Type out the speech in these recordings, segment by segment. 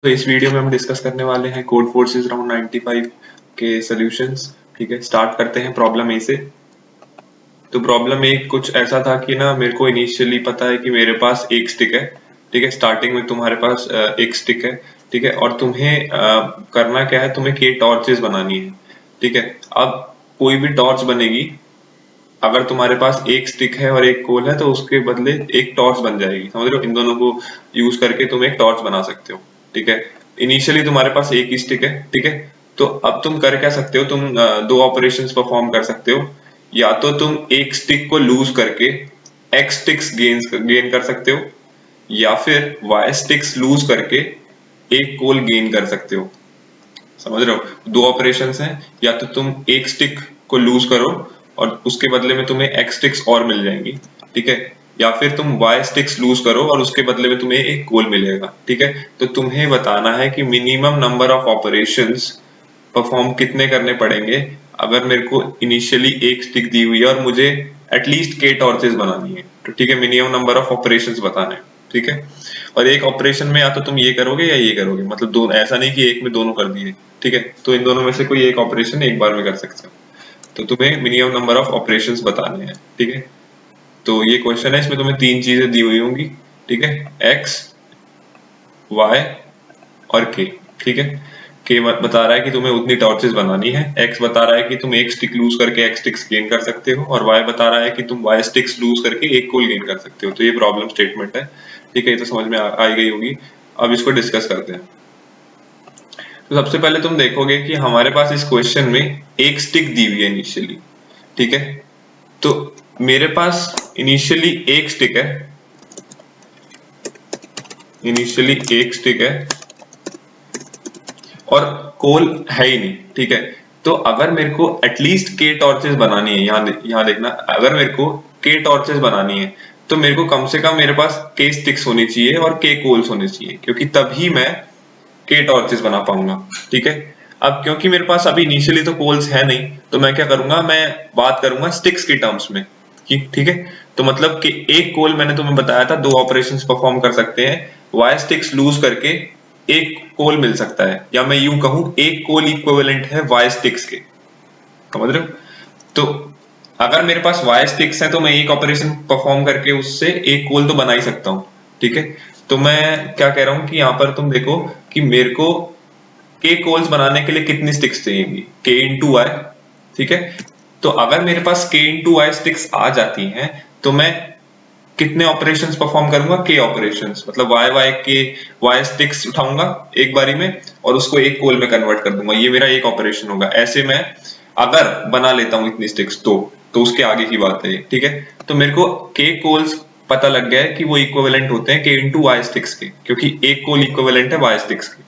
तो इस वीडियो में हम डिस्कस करने वाले हैं कोड फोर्सेस राउंड 95 के सॉल्यूशंस। ठीक है, स्टार्ट करते हैं प्रॉब्लम ए से। तो प्रॉब्लम ए कुछ ऐसा था कि ना मेरे को इनिशियली पता है कि मेरे पास एक स्टिक है। ठीक है, स्टार्टिंग में तुम्हारे पास एक स्टिक है। ठीक है, और तुम्हें करना क्या है, तुम्हें के टॉर्चेस बनानी है। ठीक है, अब कोई भी टॉर्च बनेगी, अगर तुम्हारे पास एक स्टिक है और एक कोल है तो उसके बदले एक टॉर्च बन जाएगी। समझ रहे हो, इन दोनों को यूज करके तुम एक टॉर्च बना सकते हो। ठीक है, इनिशियली तुम्हारे पास एक ही स्टिक है। ठीक है, तो अब तुम कर क्या सकते हो, तुम दो ऑपरेशंस परफॉर्म कर सकते हो। या तो तुम एक स्टिक को लूज करके एक्स स्टिक्स गेन कर सकते हो, या फिर वाई स्टिक्स लूज करके एक कोल गेन कर सकते हो। समझ रहे हो, दो ऑपरेशंस हैं। या तो तुम एक स्टिक को लूज करो और उसके बदले में तुम्हें एक्स स्टिक्स और मिल जाएंगी। ठीक है, या फिर तुम वाई स्टिक्स लूज करो और उसके बदले में तुम्हें एक गोल मिलेगा। ठीक है, तो तुम्हें बताना है कि minimum number of operations perform कितने करने पड़ेंगे अगर मेरे को इनिशियली एक स्टिक दी हुई है और मुझे एटलीस्ट के टॉर्चेस बनानी है। तो ठीक है, मिनिमम नंबर ऑफ ऑपरेशंस बताने हैं। ठीक है, और एक ऑपरेशन में या तो तुम ये करोगे या ये करोगे, मतलब दो, ऐसा नहीं कि एक में दोनों कर दिए। ठीक है, तो इन दोनों में से कोई एक ऑपरेशन एक बार में कर सकते हो। तो तुम्हें मिनिमम नंबर ऑफ ऑपरेशंस बताने हैं। ठीक है, तो ये क्वेश्चन है, इसमें तुम्हें तीन चीजें दी हुई होंगी। ठीक है, एक्स, वाई और के। ठीक है, के बता रहा है कि तुम्हें उतनी टॉर्चेस बनानी है, एक्स बता रहा है कि तुम एक स्टिक लूज करके एक्स स्टिक्स गेन कर सकते हो, और वाई बता रहा है कि तुम वाई स्टिक्स लूज करके एक कोल गेन कर सकते हो। तो ये प्रॉब्लम स्टेटमेंट है। ठीक है, ये तो समझ में आई गई होगी। अब इसको डिस्कस करते हैं। तो सबसे पहले तुम देखोगे कि हमारे पास इस क्वेश्चन में एक स्टिक दी हुई है इनिशियली। ठीक है, तो मेरे पास इनिशियली एक स्टिक है, इनिशियली एक स्टिक है और कोल है ही नहीं। ठीक है, तो अगर मेरे को एटलीस्ट के टॉर्चेस बनानी है, यहाँ देखना, अगर मेरे को के टॉर्चेस बनानी है तो मेरे को कम से कम मेरे पास के स्टिक्स होनी चाहिए और के कोल्स होने चाहिए, क्योंकि तभी मैं के टॉर्चेस बना पाऊंगा। ठीक है, अब क्योंकि मेरे पास अभी इनिशियली तो कोल्स है नहीं, तो मैं क्या करूंगा, मैं बात करूंगा स्टिक्स के टर्म्स में कि ठीक है, तो मतलब कि एक कोल मैंने तुम्हें बताया था दो ऑपरेशंस परफॉर्म कर सकते हैं, वाई स्टिक्स लूज करके एक कोल मिल सकता है, या मैं यूं कहूं एक कोल इक्विवेलेंट है वाई स्टिक्स के। समझ रहे हो, तो अगर मेरे पास वाई स्टिक्स है तो मैं एक ऑपरेशन परफॉर्म करके उससे एक कोल तो बना ही सकता हूं। ठीक है, तो मैं क्या कह रहा हूं कि यहाँ पर तुम देखो कि मेरे को के कोल्स बनाने के लिए कितनी स्टिक्स चाहिए, के इंटू वाई। ठीक है, तो अगर मेरे पास के इंटू वाई स्टिक्स आ जाती हैं तो मैं कितने ऑपरेशंस परफॉर्म करूंगा, के ऑपरेशंस, मतलब वाई वाई के वाई स्टिक्स उठाऊंगा एक बारी में और उसको एक कोल में कन्वर्ट कर दूंगा, ये मेरा एक ऑपरेशन होगा। ऐसे मैं अगर बना लेता हूं इतनी स्टिक्स तो उसके आगे की बात है। ठीक है, तो मेरे को के कोल्स पता लग गया है कि वो इक्विवेलेंट होते हैं के इंटू वाई स्टिक्स के, क्योंकि एक कोल इक्विवेलेंट है वाई स्टिक्स के।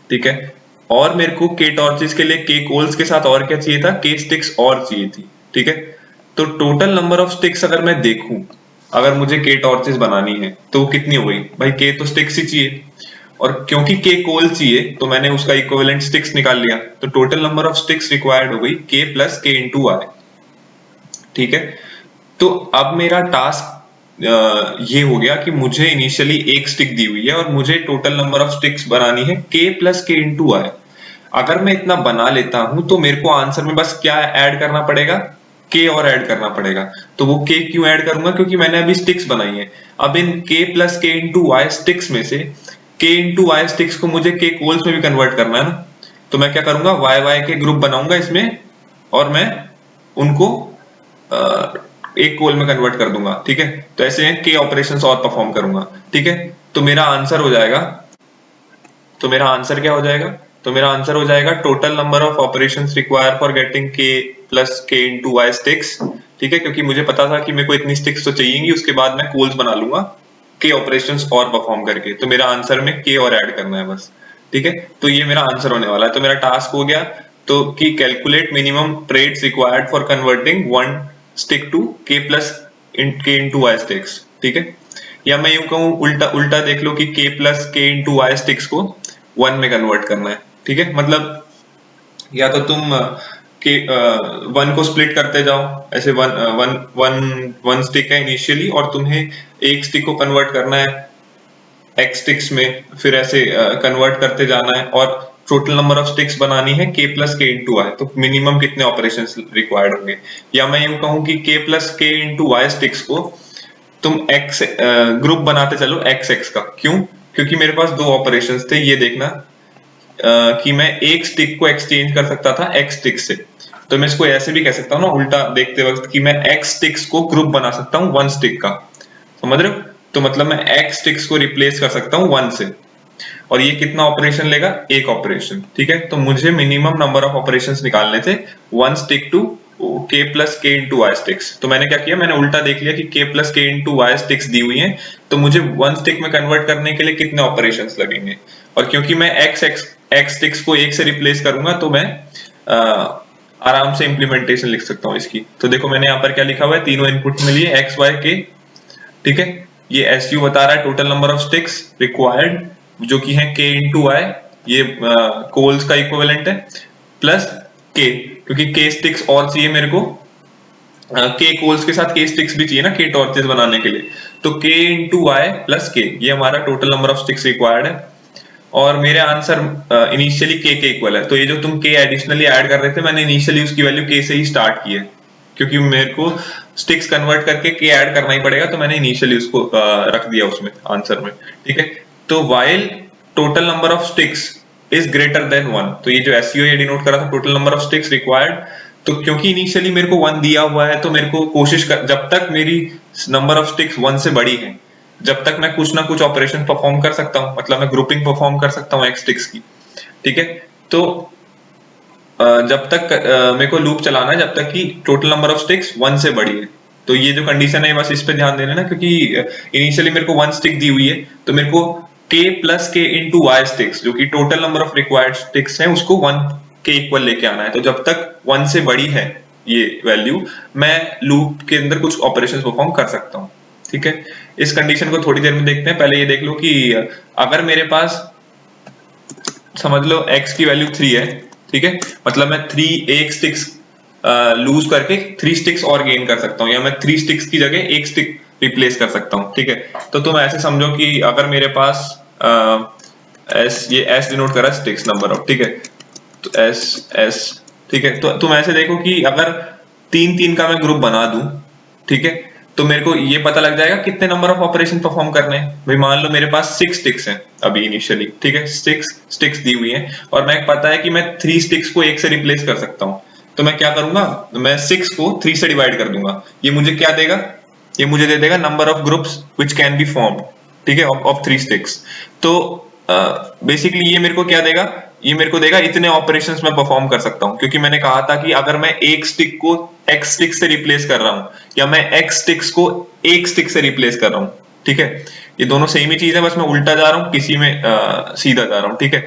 ठीक है, और मेरे को के टॉर्चेस के लिए के कोल्स के साथ और क्या चाहिए था, के स्टिक्स और चाहिए थी। ठीक है, तो टोटल नंबर ऑफ स्टिक्स अगर मैं देखूं, अगर मुझे के टॉर्चेस बनानी है तो वो कितनी हो गई भाई, के तो स्टिक्स ही चाहिए, और क्योंकि के कोल चाहिए तो मैंने उसका इक्विवेलेंट स्टिक्स निकाल लिया, तो total number of sticks required हो गई के प्लस के इंटू वाई। ठीक है, तो अब मेरा टास्क ये हो गया कि मुझे इनिशियली एक स्टिक दी हुई है और मुझे टोटल नंबर ऑफ स्टिक्स बनानी है के प्लस के इंटू आई। अगर मैं इतना बना लेता हूं तो मेरे को आंसर में बस क्या ऐड करना पड़ेगा, के और ऐड करना पड़ेगा। तो वो के क्यों ऐड करूंगा, क्योंकि मैंने अभी स्टिक्स बनाई है। अब इन के plus k into y sticks में से के इंटू वाई स्टिक्स को मुझे के कोल्स में भी कन्वर्ट करना है ना, तो मैं क्या करूंगा, वाई वाई के ग्रुप बनाऊंगा इसमें और मैं उनको एक कोल में कन्वर्ट कर दूंगा। ठीक है, तो ऐसे के ऑपरेशंस और परफॉर्म करूंगा। ठीक है, तो मेरा आंसर हो जाएगा, तो मेरा आंसर क्या हो जाएगा, तो मेरा आंसर हो जाएगा total number of operations require for getting के plus k into y sticks. ठीक है, क्योंकि मुझे पता था कि मेरे को इतनी स्टिक्स तो चाहिएगी, उसके बाद मैं कोल्स बना लूंगा के ऑपरेशंस और परफॉर्म करके। तो मेरा आंसर में के और ऐड करना है बस। ठीक है, तो ये मेरा आंसर होने वाला है। तो मेरा टास्क हो गया, तो कि calculate minimum trades required for converting one stick to k plus k into y sticks. ठीक है, या मैं यूं कहूं, उल्टा उल्टा देख लो कि के plus k into y sticks को वन में कन्वर्ट करना है। ठीक है, मतलब या तो तुम के वन को स्प्लिट करते जाओ, ऐसे one one one one stick है इनिशियली और तुम्हें एक स्टिक को कन्वर्ट करना है x स्टिक्स में, फिर ऐसे कन्वर्ट करते जाना है और टोटल नंबर ऑफ स्टिक्स बनानी है k plus k into Y, तो मिनिमम कितने ऑपरेशंस रिक्वायर्ड होंगे। या मैं यूं कहूं कि k plus k into y sticks को तुम x ग्रुप बनाते चलो x x का। क्यों? क्योंकि मेरे पास दो ऑपरेशंस थे, ये देखना कि मैं एक स्टिक को एक्सचेंज कर सकता था x स्टिक से, तो मैं इसको ऐसे भी कह सकता हूँ ना उल्टा देखते वक्त कि मैं x स्टिक्स को ग्रुप बना सकता हूँ वन स्टिक का, समझ रहे हो? तो मतलब मैं x स्टिक्स को रिप्लेस कर सकता हूँ वन से, और ये कितना ऑपरेशन लेगा? एक ऑपरेशन, ठीक है। तो मुझे मिनिमम नंबर ऑफ ऑपरेशंस निकालने थे one stick to k plus k into y sticks. तो मैंने क्या किया, मैंने उल्टा देख लिया कि k plus k into y sticks दी हुई हैं, तो मुझे वन स्टिक में कन्वर्ट करने के लिए कितने ऑपरेशंस लगेंगे। और क्योंकि मैं x स्टिक्स को एक से रिप्लेस करूंगा तो मैं आराम से इंप्लीमेंटेशन लिख सकता हूँ इसकी। तो देखो मैंने यहाँ पर क्या लिखा हुआ है, तीनों इनपुट में लिए x y k, ठीक है। ये SU बता रहा है total number of sticks required, जो कि है k इंटू वाई, ये कोल्स का इक्विवेलेंट है, प्लस k, क्योंकि k स्टिक्स और चाहिए मेरे को, k कोल्स के साथ k स्टिक्स भी चाहिए ना k टॉर्चेस बनाने के लिए, तो k into y plus k, ये हमारा total number of sticks required है। और मेरे आंसर इनिशियली k के इक्वल है, तो ये जो तुम k एडिशनली ऐड कर रहे थे, मैंने इनिशियली उसकी वैल्यू k से ही स्टार्ट की है, क्योंकि मेरे को स्टिक्स कन्वर्ट करके k ऐड करना ही पड़ेगा, तो मैंने इनिशियली उसको रख दिया उसमें आंसर में, ठीक है। तो while total number of sticks is greater than 1, तो ये जो SU ये डिनोट करा था total number of sticks required, तो क्योंकि इनिशियली मेरे को 1 दिया हुआ है, तो मेरे को कोशिश कर, जब तक मेरी नंबर ऑफ स्टिक्स 1 से बड़ी है, जब तक मैं कुछ ना कुछ ऑपरेशन परफॉर्म कर सकता हूँ, मतलब मैं ग्रुपिंग परफॉर्म कर सकता हूँ x स्टिक्स की, ठीक है। तो जब तक मेरे को लूप चलाना है जब तक कि टोटल नंबर ऑफ स्टिक्स 1 से बड़ी है। तो ये जो कंडीशन है बस इस पे ध्यान देना ना, क्योंकि इनिशियली मेरे को 1 स्टिक दी हुई है, तो मेरे को k plus k into y sticks, जो कि total number of required sticks है, उसको 1 के इक्वल लेके आना है। तो जब तक 1 से बड़ी है ये वैल्यू, मैं लूप के अंदर कुछ ऑपरेशन परफॉर्म कर सकता हूँ, ठीक है। इस कंडीशन को थोड़ी देर में देखते हैं, पहले ये देख लो कि अगर मेरे पास समझ लो x की वैल्यू 3 है, ठीक है, मतलब मैं 3 एक स्टिक्स लूज करके 3 स्टिक्स और गेन कर सकता हूँ, या मैं 3 स्टिक्स की जगह एक स्टिक रिप्लेस कर सकता हूँ, ठीक है। तो तुम ऐसे समझो कि अगर मेरे पास ये S डिनोट कर रहा है स्टिक्स नंबर ऑफ, ठीक है, तो S, ठीक है। तो तुम ऐसे देखो कि अगर 3 का मैं ग्रुप बना दूं, ठीक है, तो मेरे को ये पता लग जाएगा कितने नंबर ऑफ ऑपरेशन परफॉर्म करने हैं। भाई मान लो मेरे पास 6 स्टिक्स हैं अभी इनिशियली, ठीक है, 6 स्टिक्स दी हुई हैं, और मैं पता है कि मैं 3 स्टिक्स को एक से रिप्लेस कर सकता हूँ, तो मैं क्या करूंगा, मैं 6 को 3 से डिवाइड कर दूंगा। ये मुझे क्या देगा, ये मुझे दे देगा number of groups which can be formed, ठीक है, ऑफ 3 स्टिक्स। तो बेसिकली ये मेरे को क्या देगा, ये मेरे को देगा इतने ऑपरेशंस मैं परफॉर्म कर सकता हूँ, क्योंकि मैंने कहा था कि अगर मैं एक स्टिक को x स्टिक से रिप्लेस कर रहा हूँ, या मैं x स्टिक्स को एक स्टिक से रिप्लेस कर रहा हूँ, ठीक है, ये दोनों सेम ही चीज है, बस मैं उल्टा जा रहा हूँ, किसी में सीधा जा रहा हूँ, ठीक है।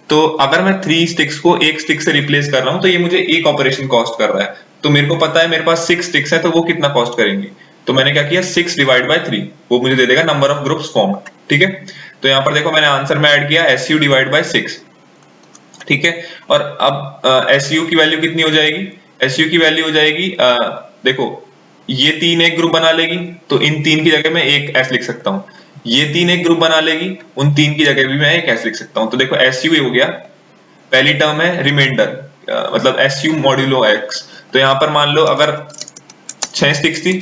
तो अगर मैं 3 स्टिक्स को एक स्टिक से रिप्लेस कर रहा हूँ, तो ये मुझे एक ऑपरेशन कॉस्ट कर रहा है। तो मेरे को पता है मेरे पास 6 स्टिक्स है, तो वो कितना कॉस्ट करेंगे, तो मैंने क्या किया, 6 डिवाइड बाय 3, वो मुझे दे देगा नंबर ऑफ ग्रुप्स फॉर्म्ड, ठीक है। तो यहाँ पर देखो मैंने आंसर में ऐड किया SU डिवाइड बाय 6, ठीक है। और अब SU की वैल्यू कितनी हो जाएगी, SU की वैल्यू हो जाएगी देखो, ये 3 एक ग्रुप बना लेगी, तो इन 3 की जगह मैं एक S लिख सकता हूँ, ये 3 एक ग्रुप बना लेगी, उन 3 की जगह भी मैं एक S लिख सकता हूँ। तो देखो SU हो गया, पहली टर्म है रिमाइंडर, मतलब SU मॉड्यूलो X। तो यहाँ पर मान लो अगर 6 स्टिक्स थी,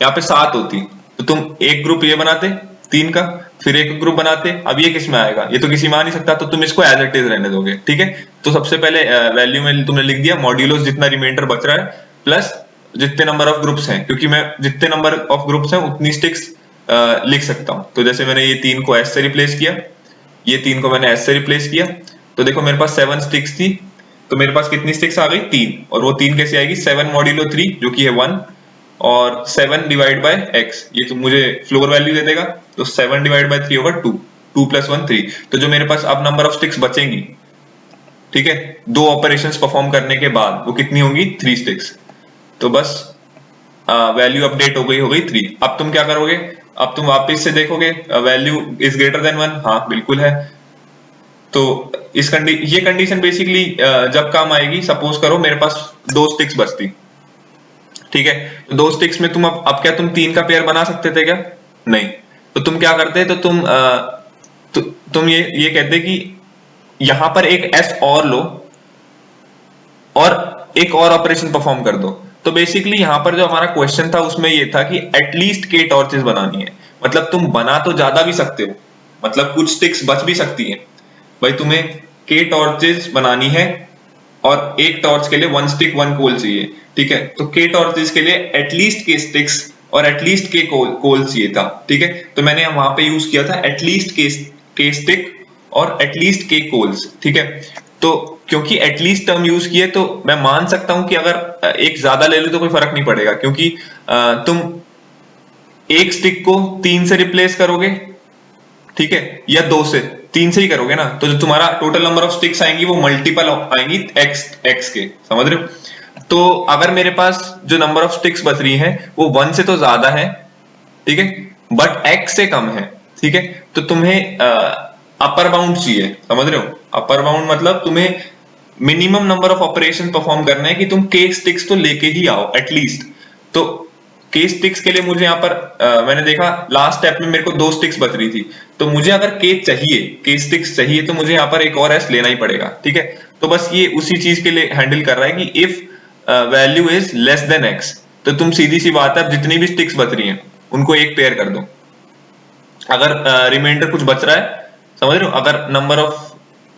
यहाँ पे 7 होती, तो तुम एक ग्रुप ये बनाते 3 का, फिर एक ग्रुप बनाते, अब ये किस में आएगा, ये तो किसी में आ नहीं सकता, तो तुम इसको एज इट इज रहने दोगे, ठीक है। तो सबसे पहले वैल्यू में तुमने लिख दिया मॉड्यूलोस जितना रिमाइंडर बच रहा है, प्लस जितने नंबर ऑफ ग्रुप्स हैं, क्योंकि मैं जितने नंबर ऑफ ग्रुप्स हैं उतनी स्टिक्स लिख सकता हूँ। तो जैसे मैंने ये 3 को S से रिप्लेस किया, ये 3 को मैंने S से रिप्लेस किया, तो देखो मेरे पास 7 स्टिक्स थी, तो मेरे पास कितनी स्टिक्स आ गई, 3, और वो 3 कैसे आएगी, 7 मॉड्यूलो 3 जो कि है 1, और 7 डिवाइड बाय x, ये तो मुझे फ्लोर वैल्यू दे देगा, तो 7 डिवाइड बाय 3 होगा 2, 2 प्लस 1 3। तो जो मेरे पास अब नंबर ऑफ स्टिक्स बचेंगी, ठीक है, 2 ऑपरेशंस परफॉर्म करने के बाद, वो कितनी होंगी, 3 स्टिक्स। तो बस वैल्यू अपडेट हो गई 3। अब तुम क्या करोगे, अब तुम वापस से देखोगे वैल्यू इज ग्रेटर देन 1, हाँ बिल्कुल है। तो ये कंडीशन बेसिकली जब काम आएगी, सपोज करो मेरे पास 2 स्टिक्स बचती, ठीक है, तो 2 स्टिक्स में तुम अब क्या तुम 3 का पेयर बना सकते थे क्या, नहीं, तो तुम क्या करते, तो तुम तो तुम ये कहते कि यहां पर एक एस और लो और एक और ऑपरेशन परफॉर्म कर दो। तो बेसिकली यहां पर जो हमारा क्वेश्चन था उसमें ये था कि एटलीस्ट के टॉर्चेस बनानी है। मतलब तुम बना तो ज्यादा भी सकते हो, मतलब कुछ स्टिक्स बच भी सकती है। भाई तुम्हें के टॉर्चेस बनानी है और एक टॉर्च के लिए 1 स्टिक 1 कोल चाहिए, ठीक है। तो के टॉर्चेस के लिए एटलीस्ट के स्टिक्स और एटलीस्ट के कोल चाहिए था, ठीक है। तो मैंने वहां पे यूज किया था एटलीस्ट के स्टिक और एटलीस्ट के कोल्स, ठीक है। तो क्योंकि एटलीस्ट टर्म यूज किए तो मैं मान सकता हूं कि अगर एक ज्यादा ले लो तो कोई फर्क नहीं पड़ेगा, क्योंकि तुम एक स्टिक को 3 से रिप्लेस करोगे, ठीक है, या 2 से, 3 से ही करोगे ना, तो जो तुम्हारा टोटल नंबर ऑफ स्टिक्स आएंगी वो मल्टीपल आएंगी एक्स के, समझ रहे हो। तो अगर मेरे पास जो नंबर ऑफ स्टिक्स बच रही है वो 1 से तो ज्यादा है, ठीक है, बट एक्स से कम है, ठीक है। तो तुम्हें अपर बाउंड चाहिए, समझ रहे हो। अपर बाउंड मतलब तुम्हें minimum number of operation perform करने हैं कि तुम के स्टिक्स तो लेके ही आओ एटलीस्ट। तो के स्टिक्स के लिए मुझे यहाँ पर मैंने देखा लास्ट स्टेप में मेरे को 2 स्टिक्स बच रही थी, तो मुझे अगर के स्टिक्स चाहिए तो मुझे यहाँ पर एक और एस लेना ही पड़ेगा, ठीक है। तो बस ये उसी चीज के लिए हैंडल कर रहा है कि if value is less than x, तो तुम सीधी सी बात है जितनी भी स्टिक्स बच रही हैं उनको एक पेयर कर दो। अगर रिमाइंडर कुछ बच रहा है, समझ रहे हो, अगर नंबर ऑफ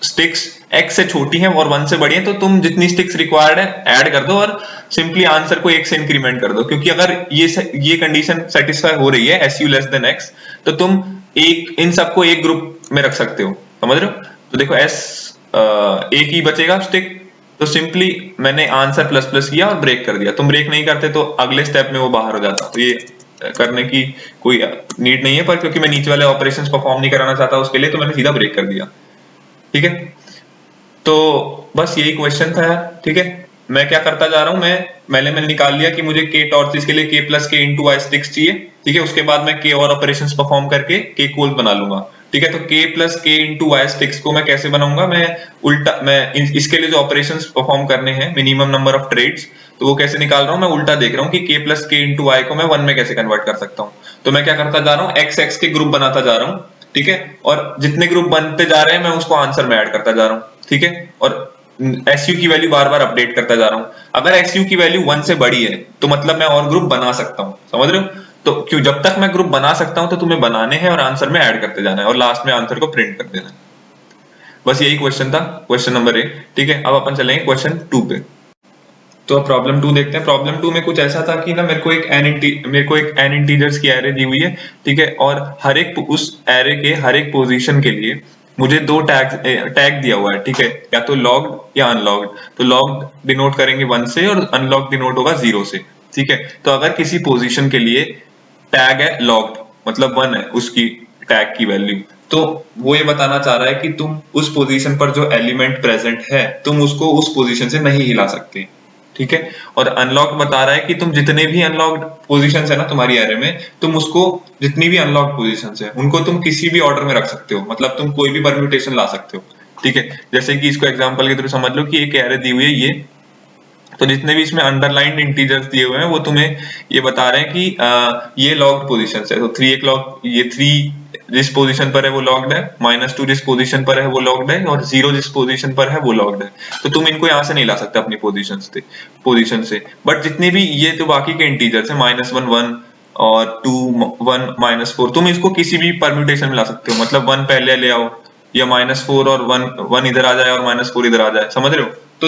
स्टिक्स एक्स से छोटी हैं और 1 से बड़ी हैं तो तुम जितनी स्टिक्स रिक्वायर्ड है ऐड कर दो और सिंपली आंसर को 1 से इंक्रीमेंट कर दो। क्योंकि अगर ये कंडीशन सेटिस्फाई हो रही है S U less than x, तो तुम इन सबको एक ग्रुप में रख सकते हो, समझ रहे हो। तो देखो एस एक ही बचेगा स्टिक, तो सिंपली मैंने आंसर प्लस प्लस किया और ब्रेक कर दिया। तुम ब्रेक नहीं करते तो अगले स्टेप में वो बाहर हो जाता, तो ये करने की कोई नीड नहीं है, पर क्योंकि मैं नीचे वाले ऑपरेशंस परफॉर्म नहीं कराना चाहता उसके लिए, तो मैंने सीधा ब्रेक कर दिया, ठीक है। तो बस यही क्वेश्चन था, ठीक है। मैं क्या करता जा रहा हूं, मैंने निकाल लिया कि मुझे के टॉर्चेस के लिए के plus k into y sticks चाहिए, ठीक है। उसके बाद मैं के और ऑपरेशंस परफॉर्म करके के कोल बना लूंगा, ठीक है। तो के plus k into y sticks को मैं कैसे बनाऊंगा, मैं इसके लिए जो ऑपरेशंस परफॉर्म करने हैं मिनिमम नंबर ऑफ ट्रेड्स, तो वो कैसे निकाल रहा हूं, मैं उल्टा देख रहा हूं कि के प्लस के इंटू वाई को मैं 1 में कैसे कन्वर्ट कर सकता हूँ। तो मैं क्या करता जा रहा हूँ, एक्स एक्स के ग्रुप बनाता जा रहा हूँ, ठीक है। और जितने ग्रुप बनते जा रहे हैं मैं उसको आंसर में ऐड करता जा रहा हूँ, ठीक है। और एसयू की वैल्यू बार बार अपडेट करता जा रहा हूँ। अगर एसयू की वैल्यू 1 से बड़ी है तो मतलब मैं और ग्रुप बना सकता हूँ, समझ रहे हो। तो क्यों, जब तक मैं ग्रुप बना सकता हूँ तो तुम्हें बनाने हैं और आंसर में ऐड करते जाना है और लास्ट में आंसर को प्रिंट कर देना है। बस यही क्वेश्चन था, क्वेश्चन नंबर 1, ठीक है। अब अपन चलेंगे क्वेश्चन 2 पे। तो अब प्रॉब्लम 2 देखते हैं। प्रॉब्लम 2 में कुछ ऐसा था कि ना मेरे को एक एन इंटीजर्स की एरे दी हुई है, ठीक है। और हर एक उस एरे के हर एक पोजीशन के लिए मुझे 2 टैग दिया हुआ है, ठीक है, या तो लॉग्ड या अनलॉग्ड। तो लॉग्ड डिनोट करेंगे 1 से और अनलॉग्ड डिनोट होगा 0 से, ठीक है। तो अगर किसी पोजीशन के लिए टैग है लॉग्ड मतलब 1 है उसकी टैग की वैल्यू, तो वो ये बताना चाह रहा है कि तुम उस पोजीशन पर जो एलिमेंट प्रेजेंट है तुम उसको उस पोजीशन से नहीं हिला सकते, ठीक है। और अनलॉक्ड बता रहा है कि तुम जितने भी अनलॉक्ड पोजीशंस है ना तुम्हारी एरे में, तुम उसको जितनी भी अनलॉक्ड पोजीशंस है उनको तुम किसी भी ऑर्डर में रख सकते हो, मतलब तुम कोई भी परम्यूटेशन ला सकते हो, ठीक है। जैसे कि इसको एग्जांपल के थ्रू समझ लो कि एक एरे दी हुई है ये, तो जितने भी इसमें अंडरलाइंड इंटीजर्स दिए हुए हैं वो तुम्हें ये बता रहे हैं कि ये लॉग्ड पोजीशंस है। तो 3 एक लॉग, ये 3 जिस पोजीशन पर है वो लॉग्ड है, -2 जिस पोजीशन पर है वो लॉग्ड है और 0 जिस पोजीशन पर है वो लॉग्ड है। तो तुम इनको यहाँ से नहीं ला सकते अपनी पोजीशन से। बट जितने भी ये तो बाकी के इंटीजर्स है -1 1 और 2 1 -4, तुम इसको किसी भी परम्यूटेशन में ला सकते हो, मतलब 1 पहले ले आओ या -4 और 1 इधर आ जाए और -4 इधर आ जाए, समझ रहे हो। तो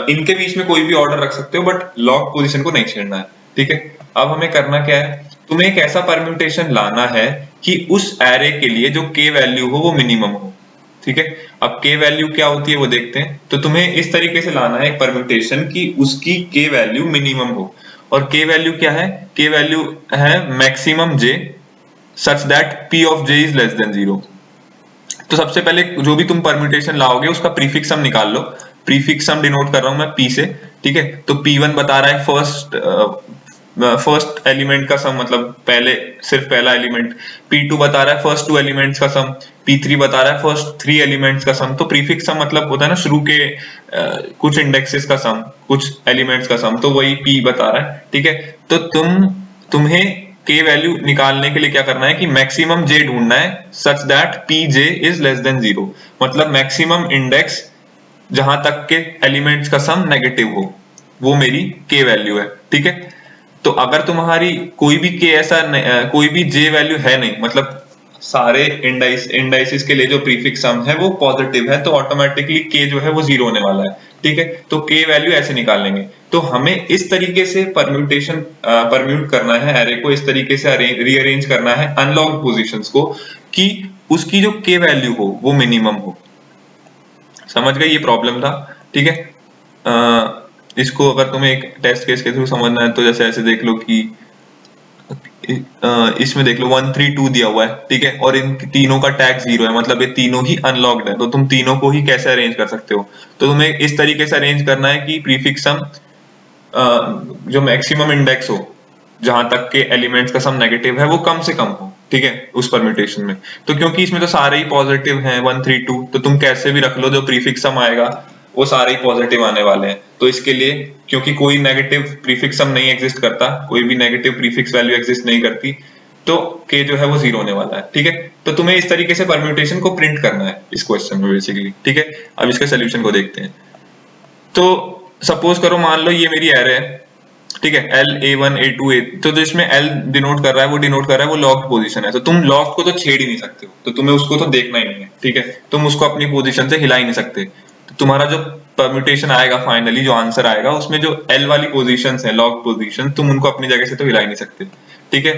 इनके बीच में कोई भी ऑर्डर रख सकते हो, बट लॉक पोजीशन को नहीं छेड़ना है, ठीक है। अब हमें करना क्या है, तुम्हें एक ऐसा परम्यूटेशन लाना है कि उस एरे के लिए जो के वैल्यू हो वो मिनिमम हो, ठीक है। अब के वैल्यू क्या होती है वो देखते हैं। तो तुम्हें इस तरीके से लाना है एक परम्यूटेशन कि उसकी के वैल्यू मिनिमम हो। और के वैल्यू क्या है, के वैल्यू है maximum J such that P of J is less than 0। तो सबसे पहले जो भी तुम परम्यूटेशन लाओगे उसका प्रीफिक्स सम निकाल लो। प्रीफिक्स सम डिनोट कर रहा हूं मैं पी से, ठीक है। तो P1 बता रहा है फर्स्ट एलिमेंट का सम, मतलब सिर्फ पहला एलिमेंट। P2 बता रहा है फर्स्ट 2 एलिमेंट्स का सम। P3 बता रहा है फर्स्ट 3 एलिमेंट्स का सम। तो प्रीफिक्स सम मतलब होता है ना शुरू के कुछ इंडेक्सेस का सम, कुछ एलिमेंट्स का सम, तो वही P बता रहा है, ठीक है। तो तुम्हें के वैल्यू निकालने के लिए क्या करना है कि मैक्सिमम जे ढूंढना है such that P J is less than 0, मतलब मैक्सिमम इंडेक्स जहां तक के एलिमेंट्स का सम नेगेटिव हो, वो मेरी के वैल्यू है। ठीक है, तो अगर तुम्हारी कोई भी के ऐसा कोई भी जे वैल्यू है नहीं, मतलब सारे इंडाइसिस के लिए जो प्रीफिक्स सम है वो पॉजिटिव है, तो ऑटोमेटिकली के जो है वो 0 होने वाला है। ठीक है, तो के वैल्यू ऐसे निकाल लेंगे। तो हमें इस तरीके से परम्यूट करना है एरे को, इस तरीके से रीअरेंज करना है अनलॉक्ड पोजीशंस को कि उसकी जो के वैल्यू हो वो मिनिमम हो। समझ गए, ये प्रॉब्लम था। ठीक है, इसको अगर तुम्हें एक टेस्ट केस के थ्रू समझना है तो जैसे ऐसे देख लो कि इसमें देख लो 1 3 2 दिया हुआ है। ठीक है, और इन तीनों का टैग 0 है, मतलब ये तीनों ही अनलॉक्ड है। तो तुम तीनों को ही कैसे अरेंज कर सकते हो? तो तुम्हें इस तरीके से अरेंज करना है कि प्रीफिक्स सम जो मैक्सिमम इंडेक्स हो जहां तक के एलिमेंट्स का सम नेगेटिव है वो कम से कम हो। ठीक है, उस परम्यूटेशन में। तो क्योंकि इसमें तो सारे ही पॉजिटिव हैं 1 3 2, तो तुम कैसे भी रख लो, जो प्रीफिक्स सम आएगा वो सारे ही पॉजिटिव आने वाले हैं। तो इसके लिए क्योंकि कोई नेगेटिव प्रीफिक्स सम नहीं एग्जिस्ट करता, कोई भी नेगेटिव प्रीफिक्स वैल्यू एग्जिस्ट नहीं करती, तो के जो है वो 0 होने वाला है। ठीक है, तो तुम्हें इस तरीके से परम्यूटेशन को प्रिंट करना है इस क्वेश्चन में बेसिकली। ठीक है, अब इसके सोल्यूशन को देखते हैं। तो सपोज करो, मान लो ये मेरी एरे है। ठीक है, L A1 A2 A, तो जो इसमें L डिनोट कर रहा है वो डिनोट कर रहा है वो लॉक्ड पोजीशन है। तो तुम लॉक्ड को तो छेड़ ही नहीं सकते हो, तो तुम्हें उसको तो देखना ही नहीं है। ठीक है, तुम उसको अपनी पोजीशन से हिला ही नहीं सकते। तो तुम्हारा जो परम्यूटेशन आएगा, फाइनली जो आंसर आएगा, उसमें जो L वाली पोजीशंस है, लॉक्ड पोजीशन, तुम उनको अपनी जगह से तो हिला ही नहीं सकते। ठीक है,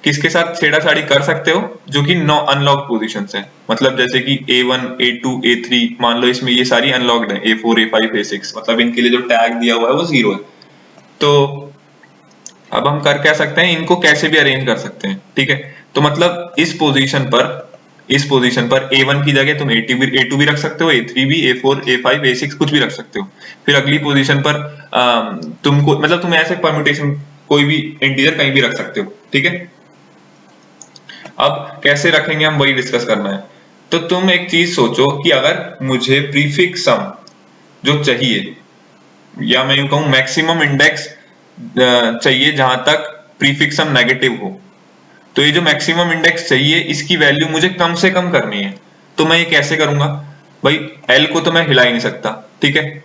किसके साथ छेड़ाछाड़ी कर सकते हो? जो कि नो अनलॉक्ड पोजीशंस है, मतलब जैसे कि A1 A2 A3, मान लो इसमें ये सारी अनलॉक्ड है, A4 A5 A6, मतलब इनके लिए जो टैग दिया हुआ है वो 0 है। तो अब हम कर क्या सकते हैं, इनको कैसे भी अरेंज कर सकते हैं। ठीक है, तो मतलब इस पोजीशन पर A1 की जगह तुम A2 भी रख सकते हो, A3 भी, A4 A5 A6 कुछ भी रख सकते हो। फिर अगली पोजीशन पर तुमको, मतलब तुम ऐसे परम्यूटेशन कोई भी इंटीजर कहीं भी रख सकते हो। ठीक है, अब कैसे रखेंगे हम वही डिस्कस करना है। तो तुम एक चीज सोचो कि अगर मुझे प्रीफिक्स सम जो चाहिए, या मैं यूं कहूं मैक्सिमम इंडेक्स चाहिए जहां तक प्रीफिक्स सम नेगेटिव हो, तो ये जो मैक्सिमम इंडेक्स चाहिए इसकी वैल्यू मुझे कम से कम करनी है। तो मैं ये कैसे करूंगा? भाई L को तो मैं हिला ही नहीं सकता। ठीक है,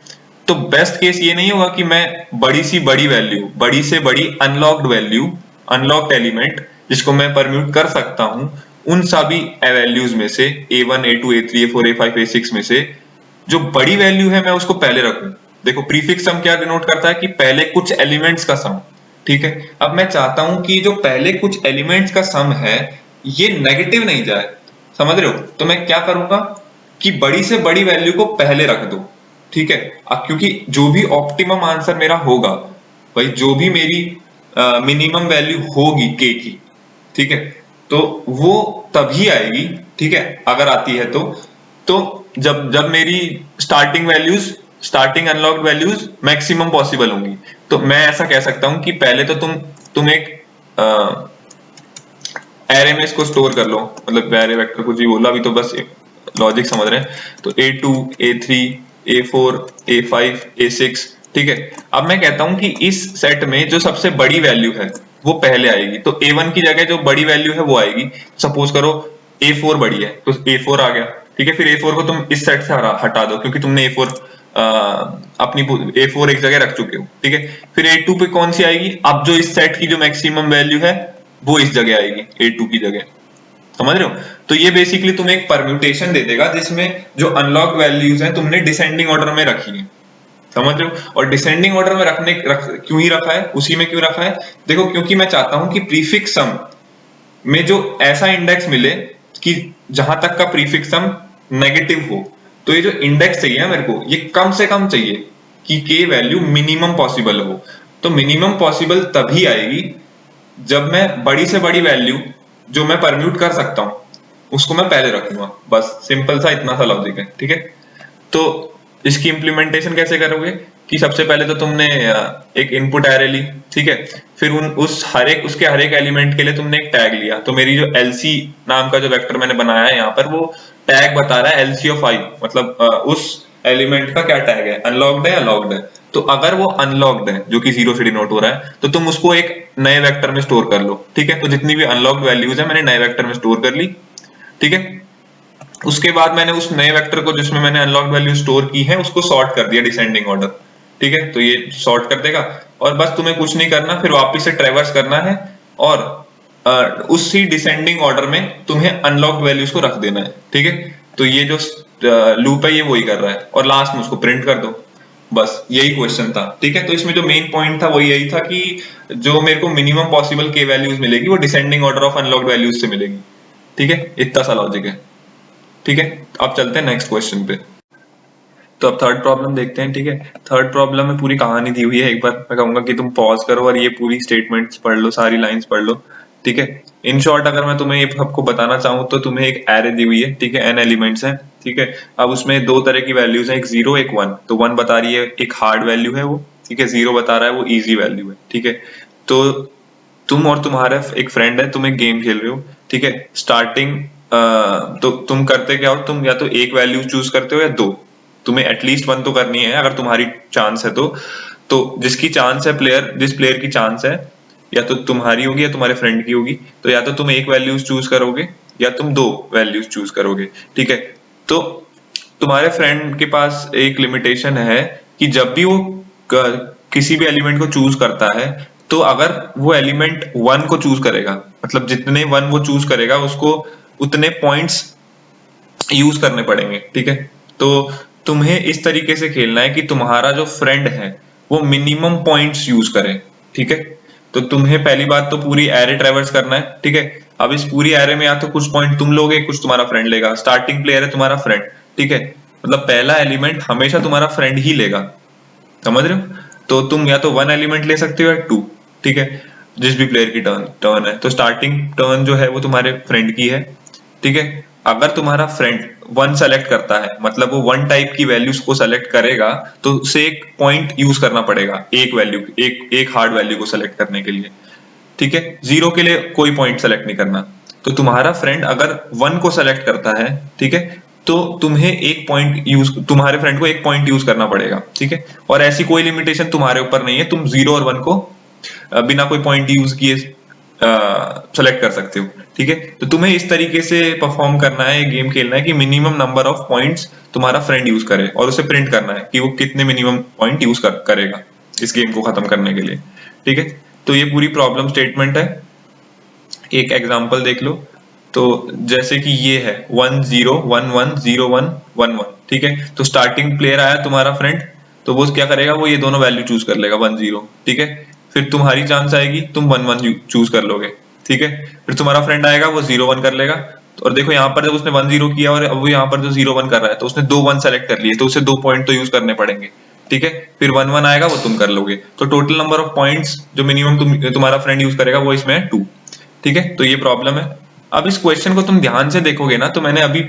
तो बेस्ट केस ये नहीं होगा कि मैं बड़ी से बड़ी अनलॉक्ड वैल्यू, अनलॉक्ड एलिमेंट जिसको मैं परम्यूट कर सकता हूं, उन सभी वैल्यूज में से A1 A2 A3 A4 A5 A6 में से जो बड़ी वैल्यू है मैं उसको पहले रखूं। देखो, प्रीफिक्स सम क्या डिनोट करता है कि पहले कुछ एलिमेंट्स का सम। ठीक है, अब मैं चाहता हूं कि जो पहले कुछ एलिमेंट्स का सम है ये नेगेटिव नहीं जाए, समझ रहे हो? तो मैं क्या करूंगा कि बड़ी से बड़ी वैल्यू को पहले रख दो। ठीक है, अब क्योंकि जो भी ऑप्टिमम आंसर मेरा होगा, भाई जो भी मेरी मिनिमम वैल्यू होगी के की, ठीक है, तो वो तभी आएगी। ठीक है, अगर आती है तो जब मेरी starting unlocked values maximum possible होंगी। तो मैं ऐसा कह सकता हूं कि पहले तो तुम एक एरे में इसको स्टोर कर लो, मतलब एरे वेक्टर कुछ भी बोला, अभी तो बस लॉजिक समझ रहे हैं। तो A2 A3 A4 A5 A6, ठीक है। अब मैं कहता हूं कि इस सेट में जो सबसे बड़ी वैल्यू है वो पहले आएगी, तो A1 की जगह जो बड़ी वैल्यू है वो आएगी। सपोज करो A4 बड़ी है तो A4 आ गया। ठीक है, फिर A4 को तुम इस सेट से हटा दो क्योंकि तुमने अपनी A4 एक जगह रख चुके हो। ठीक है, फिर A2 पे कौन सी आएगी? अब जो इस सेट की जो मैक्सिमम वैल्यू है वो इस जगह आएगी, A2 की जगह। समझ रहे हो? तो ये बेसिकली तुम्हें एक परम्यूटेशन दे देगा जिसमें जो अनलॉक वैल्यूज हैं तुमने डिसेंडिंग ऑर्डर में रखी है। समझ रहे हो? और डिसेंडिंग ऑर्डर में क्यों ही रखा है, उसी में क्यों रखा है? देखो, क्योंकि मैं चाहता हूं कि प्रीफिक्स सम में जो ऐसा इंडेक्स मिले कि जहां तक का प्रीफिक्स सम नेगेटिव हो। तो ये जो इंडेक्स चाहिए मेरे को, ये कम से कम चाहिए कि के वैल्यू मिनिमम पॉसिबल हो। तो मिनिमम पॉसिबल तभी आएगी जब मैं बड़ी से बड़ी वैल्यू जो मैं परम्यूट कर सकता हूं उसको मैं पहले रखूंगा। बस सिंपल सा इतना सा लॉजिक है। ठीक है, तो इसकी इंप्लीमेंटेशन कैसे करोगे कि सबसे पहले तो तुमने एक इनपुट एरे ली। ठीक है, फिर उसके हर एक एलिमेंट के लिए तुमने एक टैग लिया। तो मेरी जो LC नाम का जो वेक्टर मैंने बनाया है यहाँ पर, वो टैग बता रहा है LC ऑफ I, मतलब उस एलिमेंट का क्या टैग है, अनलॉक्ड है या लॉक्ड है। तो अगर वो अनलॉक्ड है जो कि 0 से डिनोट हो रहा है, तो तुम उसको एक नए वेक्टर में स्टोर कर लो, ठीक है। तो जितनी भी अनलॉक्ड वैल्यूज है मैंने नए वेक्टर में स्टोर कर ली, ठीक है। उसके बाद मैंने उस नए वेक्टर को जिसमें मैंने अनलॉक्ड वैल्यू स्टोर की है उसको सॉर्ट कर दिया डिसेंडिंग ऑर्डर, ठीक है। तो ये सॉर्ट कर देगा और बस तुम्हें कुछ नहीं करना, फिर वापस से ट्रैवर्स करना है और उसी डिसेंडिंग ऑर्डर में तुम्हें अनलॉक्ड वैल्यूज को रख देना है, ठीक है। तो ये जो लूप है ये वही कर रहा है और लास्ट में उसको प्रिंट कर दो, बस यही क्वेश्चन था, ठीक है। तो इसमें जो मेन पॉइंट था वो यही था कि जो मेरे को मिनिमम पॉसिबल के वैल्यूज मिलेगी वो descending order of unlocked values से मिलेगी, ठीक है। इतना सा लॉजिक है, ठीक है। अब चलते हैं नेक्स्ट क्वेश्चन पे। तो अब थर्ड प्रॉब्लम देखते हैं, ठीक है। थर्ड प्रॉब्लम में पूरी कहानी दी हुई है, एक बार मैं कहूंगा कि तुम पॉज करो और ये पूरी स्टेटमेंट्स पढ़ लो, सारी लाइंस पढ़ लो, ठीक है। इन शॉर्ट अगर मैं तुम्हें ये सबको बताना चाहूँ तो तुम्हें एक एरे दी हुई है, ठीक है, n एलिमेंट्स हैं, ठीक है। अब उसमें दो तरह की वैल्यूज हैं, एक 0 एक 1। तो 1 बता रही है एक हार्ड वैल्यू है वो, ठीक है, 0 बता रहा है वो इजी वैल्यू है, ठीक है। तो तुम और तुम्हारा एक फ्रेंड है, तुम एक गेम खेल रहे हो, ठीक है। स्टार्टिंग तो तुम करते क्या हो, तुम या तो एक वैल्यू चूज करते हो या दो, तुम्हें एटलीस्ट 1 तो करनी है अगर तुम्हारी चांस है तो जिसकी चांस है जिस प्लेयर की चांस है या तो तुम्हारी होगी या तुम्हारे फ्रेंड की होगी, तो या तो तुम एक वैल्यूज चूज करोगे या तुम दो वैल्यूज चूज करोगे, ठीक है। तो तुम्हारे फ्रेंड के पास एक लिमिटेशन है कि जब भी वो किसी भी एलिमेंट को चूज करता है तो अगर वो एलिमेंट 1 को चूज करेगा, मतलब जितने 1 वो चूज करेगा उसको उतने पॉइंट्स यूज करने पड़ेंगे, ठीक है। तो तुम्हें इस तरीके से खेलना है कि तुम्हारा जो फ्रेंड है वो मिनिमम पॉइंट्स यूज करे, ठीक है। तो तुम्हें पहली बात तो पूरी एरे ट्रैवर्स करना है, ठीक है। अब इस पूरी एरे में या तो कुछ पॉइंट तुम लोगे कुछ तुम्हारा फ्रेंड लेगा, स्टार्टिंग प्लेयर है तुम्हारा फ्रेंड, ठीक है। मतलब पहला एलिमेंट हमेशा तुम्हारा फ्रेंड ही लेगा, समझ रहे हो। तो तुम या तो 1 एलिमेंट ले सकते हो या 2, ठीक है, जिस भी प्लेयर की टर्न है। तो स्टार्टिंग टर्न जो है वो तुम्हारे फ्रेंड की है, ठीक है। अगर तुम्हारा फ्रेंड 1 सेलेक्ट करता है, मतलब वो 1 टाइप की वैल्यूज को सेलेक्ट करेगा, तो उसे एक पॉइंट यूज करना पड़ेगा एक वैल्यू एक हार्ड वैल्यू को सेलेक्ट करने के लिए, ठीक है। 0 के लिए कोई पॉइंट सेलेक्ट नहीं करना। तो तुम्हारा फ्रेंड अगर 1 को सेलेक्ट करता है, ठीक है, तो तुम्हारे फ्रेंड को एक पॉइंट यूज करना पड़ेगा, ठीक है। और ऐसी कोई लिमिटेशन तुम्हारे ऊपर नहीं है, तुम 0 और 1 को बिना कोई पॉइंट यूज किए सेलेक्ट कर सकते हो, ठीक है। तो तुम्हें इस तरीके से परफॉर्म करना है, गेम खेलना है कि मिनिमम नंबर ऑफ पॉइंट्स तुम्हारा फ्रेंड यूज करे और उसे प्रिंट करना है कि वो कितने मिनिमम पॉइंट यूज करेगा इस गेम को खत्म करने के लिए, ठीक है। तो ये पूरी प्रॉब्लम स्टेटमेंट है। एक एग्जांपल देख लो। तो जैसे कि ये है 1 0 1 1 0 1 1 1, ठीक है। तो स्टार्टिंग प्लेयर आया तुम्हारा फ्रेंड, तो वो क्या करेगा, वो ये दोनों वैल्यू चूज कर लेगा 1 0, ठीक है। फिर तुम्हारी चांस आएगी, तुम 1 1 चूज कर लोगे, ठीक है। फिर तुम्हारा फ्रेंड आएगा, वो 0 1 कर लेगा। और देखो यहाँ पर जब उसने 1 0 किया और अब वो यहाँ पर जो 0 1 कर रहा है, तो उसने 2 1 सेलेक्ट कर लिए, तो उसे 2 पॉइंट तो यूज करने पड़ेंगे, ठीक है। फिर 1 1 आएगा, वो तुम कर लोगे। तो टोटल नंबर ऑफ पॉइंट्स जो मिनिमम तुम्हारा फ्रेंड यूज करेगा वो इसमें है 2, ठीक है। तो ये प्रॉब्लम है। अब इस क्वेश्चन को तुम ध्यान से देखोगे ना, तो मैंने अभी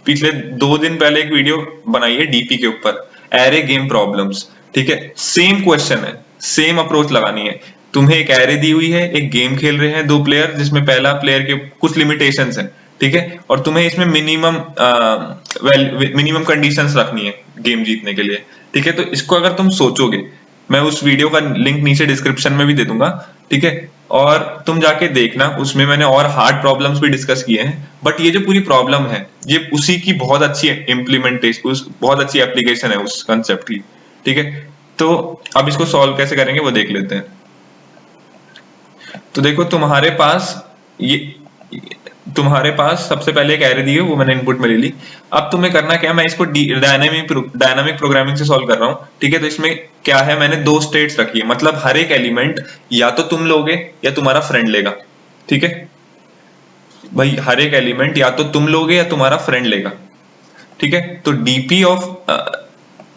पिछले 2 दिन पहले एक वीडियो बनाई है डीपी के ऊपर, एरे गेम प्रॉब्लम्स, ठीक है। सेम क्वेश्चन है, सेम अप्रोच लगानी है। तुम्हें एक एरे दी हुई है, एक गेम खेल रहे हैं 2 प्लेयर, जिसमें पहला प्लेयर के कुछ लिमिटेशंस हैं, ठीक है। और तुम्हें इसमें मिनिमम कंडीशंस रखनी है गेम जीतने के लिए, ठीक है। तो इसको अगर तुम सोचोगे, मैं उस वीडियो का लिंक नीचे डिस्क्रिप्शन में भी दे दूंगा, ठीक है। और तुम जाके देखना, उसमें मैंने और हार्ड प्रॉब्लम्स भी डिस्कस किए हैं, बट ये जो पूरी प्रॉब्लम है ये उसी की बहुत अच्छी इम्प्लीमेंटेशन, बहुत अच्छी एप्लीकेशन है उस कंसेप्ट की, ठीक है। तो अब इसको सॉल्व कैसे करेंगे वो देख लेते हैं। तो देखो तुम्हारे पास सबसे पहले एक एरे दी है, वो मैंने इनपुट में ले ली। अब तुम्हें करना क्या है, मैं इसको डायनामिक प्रोग्रामिंग से सॉल्व कर रहा हूँ, ठीक है। तो इसमें क्या है, मैंने 2 स्टेट्स रखी है, मतलब हर एक एलिमेंट या तो तुम लोगे या तुम्हारा फ्रेंड लेगा, ठीक है भाई। हर एक एलिमेंट या तो तुम लोगे या तुम्हारा फ्रेंड लेगा, ठीक है। तो डीपी ऑफ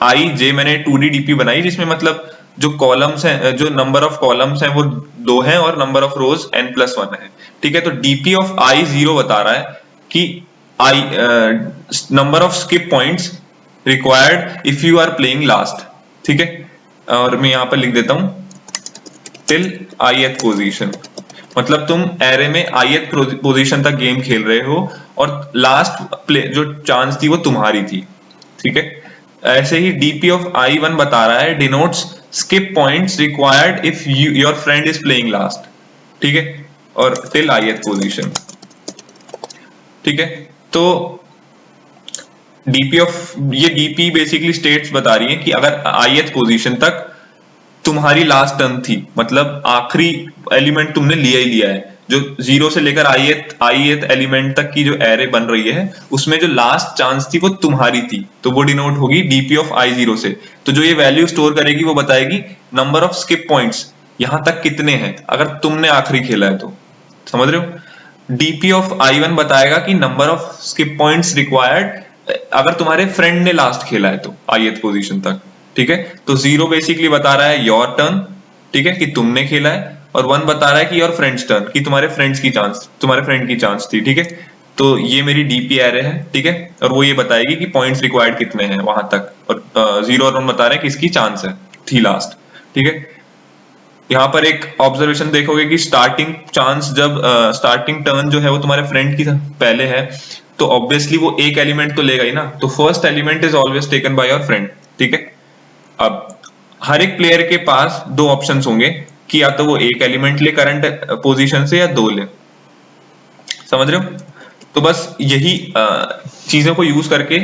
आई जे मैंने 2D डीपी बनाई, जिसमें मतलब जो कॉलम्स हैं, जो नंबर ऑफ कॉलम्स हैं वो 2 हैं और नंबर ऑफ रोज n+1 है, ठीक है। तो डीपी ऑफ आई 0 बता रहा है कि i number of skip points required if you are playing last, ठीक है। और मैं यहां पर लिख देता हूं टिल ith पोजीशन, मतलब तुम एरे में ith पोजीशन तक गेम खेल रहे हो और लास्ट प्ले जो चांस थी वो तुम्हारी थी, ठीक है। ऐसे ही डीपी ऑफ i1 बता रहा है denotes skip points required if your friend is playing last, ठीक है, और टिल ith पोजीशन, ठीक है। तो डीपी ऑफ ये डीपी बेसिकली स्टेट्स बता रही है कि अगर ith पोजीशन तक तुम्हारी लास्ट टर्न थी, मतलब आखिरी एलिमेंट तुमने लिया ही लिया है, जो 0 से लेकर ith एलिमेंट तक की जो एरे बन रही है उसमें जो लास्ट चांस थी वो तुम्हारी थी, तो वो डिनोट होगी डीपी ऑफ i0 से। तो जो ये वैल्यू स्टोर करेगी वो बताएगी नंबर ऑफ स्किप पॉइंट्स यहां तक कितने हैं अगर तुमने आखिरी खेला है तो, समझ रहे हो। डीपी ऑफ i1 बताएगा कि number of skip points required अगर तुम्हारे फ्रेंड ने लास्ट खेला है तो ith पोजीशन तक, ठीक है। तो 0 बेसिकली बता रहा है योर टर्न, ठीक है, कि तुमने खेला है, और 1 बता रहा है कि योर फ्रेंड्स टर्न, कि तुम्हारे फ्रेंड्स की चांस, तुम्हारे फ्रेंड की चांस थी, ठीक है। तो ये मेरी डीपी एरे है, ठीक है, और वो ये बताएगी कि पॉइंट्स रिक्वायर्ड कितने हैं वहां तक, और 0 और 1 बता रहे हैं किसकी चांस है थी लास्ट, ठीक है। यहाँ पर एक ऑब्जर्वेशन देखोगे कि स्टार्टिंग चांस जब स्टार्टिंग टर्न जो है वो तुम्हारे फ्रेंड की पहले है, तो ऑब्वियसली वो एक एलिमेंट तो लेगा ही ना, तो first element is always taken by your friend, ठीक है। अब हर एक प्लेयर के पास दो ऑप्शंस होंगे कि या तो वो एक एलिमेंट ले करंट पोजीशन से या दो ले, समझ रहे हो। तो बस यही चीजों को यूज करके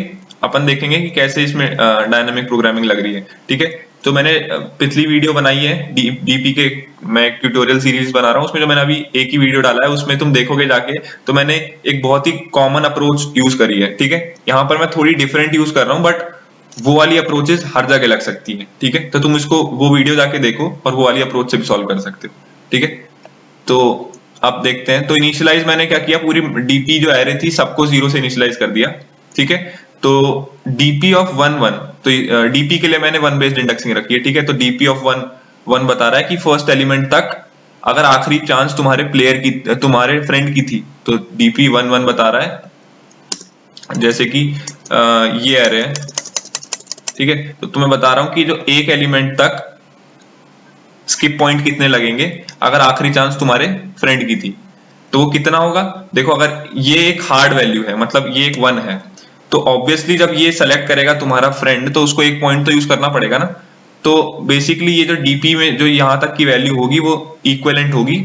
अपन देखेंगे कि कैसे इसमें डायनामिक प्रोग्रामिंग लग रही है, ठीक है। तो मैंने पिछली वीडियो बनाई है डीपी के, मैं एक ट्यूटोरियल सीरीज बना रहा हूँ, उसमें जो मैंने अभी एक ही वीडियो डाला है उसमें तुम देखोगे जाके, तो मैंने एक बहुत ही कॉमन अप्रोच यूज करी है, ठीक है। यहाँ पर मैं थोड़ी डिफरेंट यूज कर रहा हूँ, बट वो वाली अप्रोचेस हर जगह लग सकती है, ठीक है। तो तुम इसको वो वीडियो जाके देखो और वो वाली अप्रोच से भी सॉल्व कर सकते हो, ठीक है। तो अब देखते हैं। तो इनिशियलाइज मैंने क्या किया, पूरी डीपी जो एरे थी सबको 0 से इनिशियलाइज कर दिया, ठीक है। तो डीपी ऑफ 1 1, तो डीपी के लिए मैंने 1 बेस्ड इंडेक्सिंग रखी है, ठीक है। तो डीपी ऑफ 1 1 बता रहा है कि फर्स्ट एलिमेंट तक अगर आखिरी चांस तुम्हारे प्लेयर की, तुम्हारे फ्रेंड की थी, तो डीपी 1 1 बता रहा है। जैसे कि ये एरे है, ठीक है। तो तुम्हें बता रहा हूं कि जो एक एलिमेंट तक स्किप पॉइंट कितने लगेंगे अगर आखिरी चांस तुम्हारे फ्रेंड की थी, तो वो कितना होगा। देखो अगर ये एक हार्ड वैल्यू है, मतलब ये एक 1 है, तो ऑब्वियसली जब ये सेलेक्ट करेगा तुम्हारा फ्रेंड तो उसको एक पॉइंट तो यूज करना पड़ेगा ना। तो बेसिकली ये जो डीपी में जो यहां तक की वैल्यू होगी वो इक्विवेलेंट होगी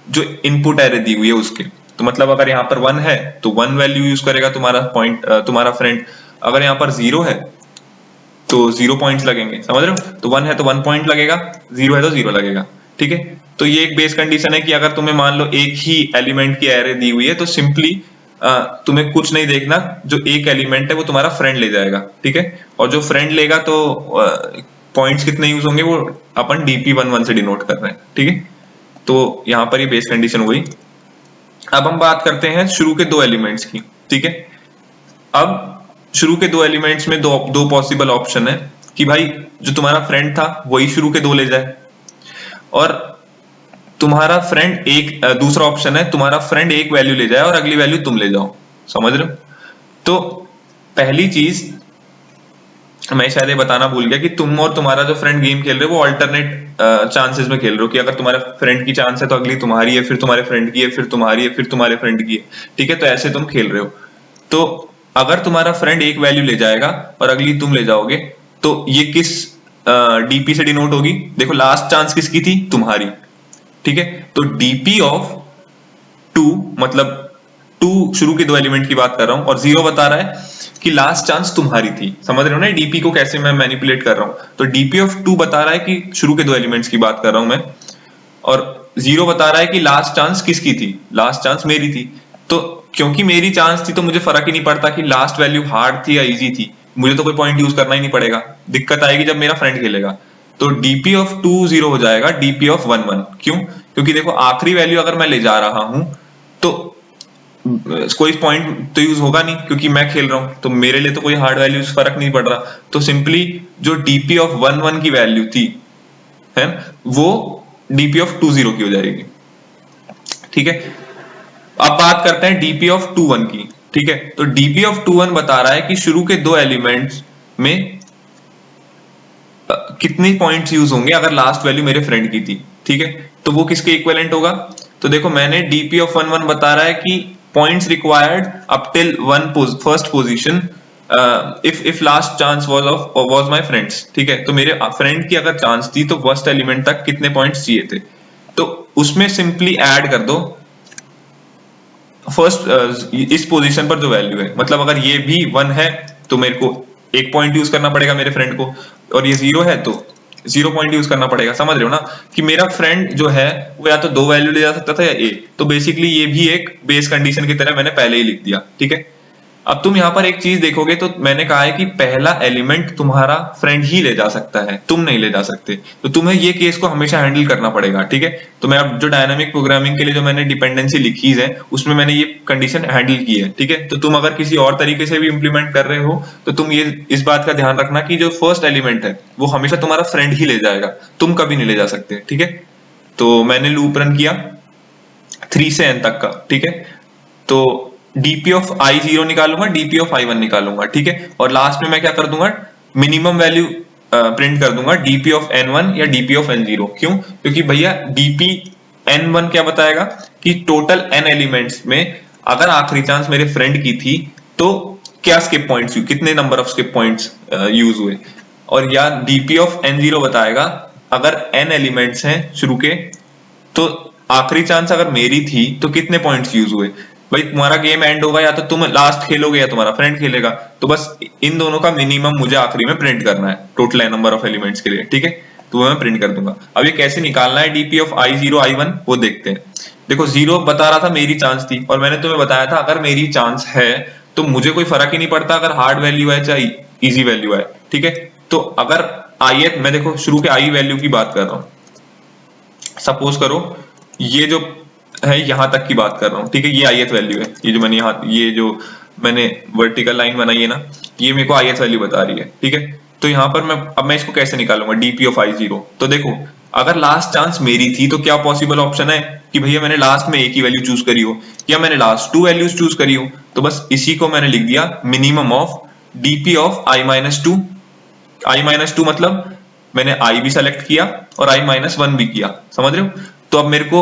जो इनपुट एरे दी हुई है उसके। तो मतलब अगर यहाँ पर 1 है तो 1 वैल्यू यूज करेगा तुम्हारा पॉइंट, तुम्हारा फ्रेंड। अगर यहाँ पर 0 है तो 0 पॉइंट्स लगेंगे, समझ रहे हो। तो 1 है तो 1 पॉइंट लगेगा, 0 है तो 0 लगेगा, ठीक है। तो ये एक बेस कंडीशन है कि अगर तुम्हें मान लो एक ही एलिमेंट की एरे दी हुई है तो सिंपली तुम्हें कुछ नहीं देखना, जो एक एलिमेंट है वो तुम्हारा फ्रेंड ले जाएगा, ठीक है। और जो फ्रेंड लेगा तो पॉइंट्स कितने यूज होंगे वो अपन डीपी 1 1 से डिनोट कर रहे हैं, ठीक है। तो यहाँ पर ये बेस कंडीशन हुई। अब हम बात करते हैं शुरू के दो एलिमेंट्स की, ठीक है। अब शुरू के दो एलिमेंट्स में दो पॉसिबल ऑप्शन है कि भाई जो तुम्हारा फ्रेंड था वही शुरू के दो ले जाए, और तुम्हारा फ्रेंड एक, दूसरा ऑप्शन है तुम्हारा फ्रेंड एक वैल्यू ले जाए और अगली वैल्यू तुम ले जाओ, समझ रहे हो। तो पहली चीज मैं शायद ये बताना भूल गया कि तुम और तुम्हारा जो फ्रेंड गेम खेल रहे हो वो अल्टरनेट चांसेस में खेल रहे हो, कि अगर तुम्हारे फ्रेंड की चांस है तो अगली तुम्हारी है, फिर तुम्हारे फ्रेंड की है, फिर तुम्हारी है, फिर तुम्हारे फ्रेंड की है, ठीक है। तो ऐसे तुम खेल रहे हो। तो अगर तुम्हारा फ्रेंड एक वैल्यू ले जाएगा और अगली तुम ले जाओगे तो ये किस डीपी से डिनोट होगी। देखो लास्ट चांस किसकी थी, तुम्हारी, ठीक है। तो डीपी ऑफ 2 मतलब 2 शुरू के दो एलिमेंट की बात कर रहा हूं, और 0 बता रहा है कि लास्ट चांस तुम्हारी थी, समझ रहे हो ना डीपी को कैसे मैं मैनिपुलेट कर रहा हूं। तो डीपी ऑफ 2 बता रहा है कि शुरू के दो एलिमेंट्स की बात कर रहा हूं मैं, और 0 बता रहा है कि लास्ट चांस किसकी थी, लास्ट चांस मेरी थी। तो क्योंकि मेरी चांस थी तो मुझे फर्क ही नहीं पड़ता कि लास्ट वैल्यू हार्ड थी या इजी थी, मुझे तो कोई पॉइंट यूज करना ही नहीं पड़ेगा। दिक्कत आएगी जब मेरा फ्रेंड खेलेगा। तो डीपी ऑफ 2 0 हो जाएगा डीपी ऑफ 1 1। क्यों? क्योंकि देखो आखिरी वैल्यू अगर मैं ले जा रहा हूं तो कोई पॉइंट तो यूज होगा नहीं, क्योंकि मैं खेल रहा हूं तो मेरे लिए तो कोई हार्ड वैल्यू फर्क नहीं पड़ रहा। तो सिंपली जो डीपी ऑफ 1 1 की वैल्यू थी है वो डीपी ऑफ 2 0 की हो जाएगी, ठीक है। अब बात करते हैं डीपी ऑफ 2 1 की, ठीक है। तो डीपी ऑफ 2 1 बता रहा है कि शुरू के दो एलिमेंट्स में कितने पॉइंट्स यूज होंगे अगर लास्ट वैल्यू मेरे फ्रेंड की थी, ठीक है। तो वो किसके इक्विवेलेंट होगा। तो देखो मैंने डीपी ऑफ 1 1 बता रहा है कि points required up till first position if last chance was my friends, ठीक है, तो मेरे फ्रेंड की अगर चांस थी तो फर्स्ट एलिमेंट तक कितने पॉइंट्स चाहिए थे, तो उसमें सिंपली ऐड कर दो फर्स्ट इस पोजीशन पर जो वैल्यू है, मतलब अगर ये भी 1 है तो मेरे को 1 पॉइंट यूज करना पड़ेगा मेरे फ्रेंड को, और ये 0 है तो 0 पॉइंट यूज करना पड़ेगा। समझ रहे हो ना कि मेरा फ्रेंड जो है वो या तो 2 वैल्यू ले जा सकता था या 1, तो बेसिकली ये भी एक बेस कंडीशन की तरह मैंने पहले ही लिख दिया, ठीक है। अब तुम यहाँ पर एक चीज देखोगे तो मैंने कहा है कि पहला एलिमेंट तुम्हारा फ्रेंड ही ले जा सकता है, तुम नहीं ले जा सकते, तो तुम्हें ये केस को हमेशा हैंडल करना पड़ेगा, ठीक है। तो मैं अब जो डायनामिक प्रोग्रामिंग के लिए जो मैंने डिपेंडेंसी लिखी है उसमें मैंने ये कंडीशन हैंडल की है, ठीक है। तो तुम अगर किसी और तरीके से भी इंप्लीमेंट कर रहे हो तो तुम ये इस बात का ध्यान रखना कि जो फर्स्ट एलिमेंट है वो हमेशा तुम्हारा फ्रेंड ही ले जाएगा, तुम कभी नहीं ले जा सकते, ठीक है। तो मैंने लूप रन किया 3 से n तक का, ठीक है। तो dp ऑफ i0 निकालूंगा, dp ऑफ i1 निकालूंगा, ठीक है, और लास्ट में मैं क्या कर दूंगा, मिनिमम वैल्यू प्रिंट कर दूंगा dp ऑफ n1 या dp ऑफ n0। क्यों? क्योंकि भैया dp n1 क्या बताएगा कि टोटल n एलिमेंट्स में अगर आखिरी चांस मेरे फ्रेंड की थी तो क्या स्किप पॉइंट्स हुए, कितने number of skip points use हुए, और या dp ऑफ n0 बताएगा अगर n एलिमेंट्स हैं शुरू के तो आखिरी चांस अगर मेरी थी तो कितने पॉइंट्स यूज हुए। भाई तुम्हारा गेम एंड होगा या तो तुम लास्ट खेलोगे या तुम्हारा फ्रेंड खेलेगा, तो बस इन दोनों का मिनिमम मुझे आखिरी में प्रिंट करना है टोटल नंबर ऑफ एलिमेंट्स के लिए, ठीक है। तो मैं प्रिंट कर दूंगा। अब ये कैसे निकालना है dp ऑफ i0 i1 वो देखते हैं। देखो 0 बता रहा था मेरी चांस थी, और मैंने तुम्हें बताया था अगर मेरी चांस है तो मुझे कोई फर्क ही नहीं पड़ता अगर हार्ड वैल्यू है चाहे इजी वैल्यू है, ठीक है। तो अगर ith मैं देखो शुरू के i वैल्यू की बात कर रहा हूँ, सपोज करो ये जो है यहां तक की बात कर रहा हूँ, ठीक है, ये ith वैल्यू है, ये जो मैंने यहाँ ये जो मैंने वर्टिकल लाइन बनाई है ना ये मेरे को ith वैल्यू बता रही है, ठीक है। तो यहाँ पर मैं इसको कैसे निकालूंगा dp ऑफ i0। तो देखो अगर लास्ट चांस मेरी थी तो क्या पॉसिबल ऑप्शन है कि भैया मैंने लास्ट में एक ही वैल्यू चूज करी हो या मैंने लास्ट 2 वैल्यूज चूज करी हो, तो बस इसी को मैंने लिख दिया minimum of dp of i-2। i-2 मतलब मैंने i भी सेलेक्ट किया और i-1 भी किया, समझ रहे हो। तो अब मेरे को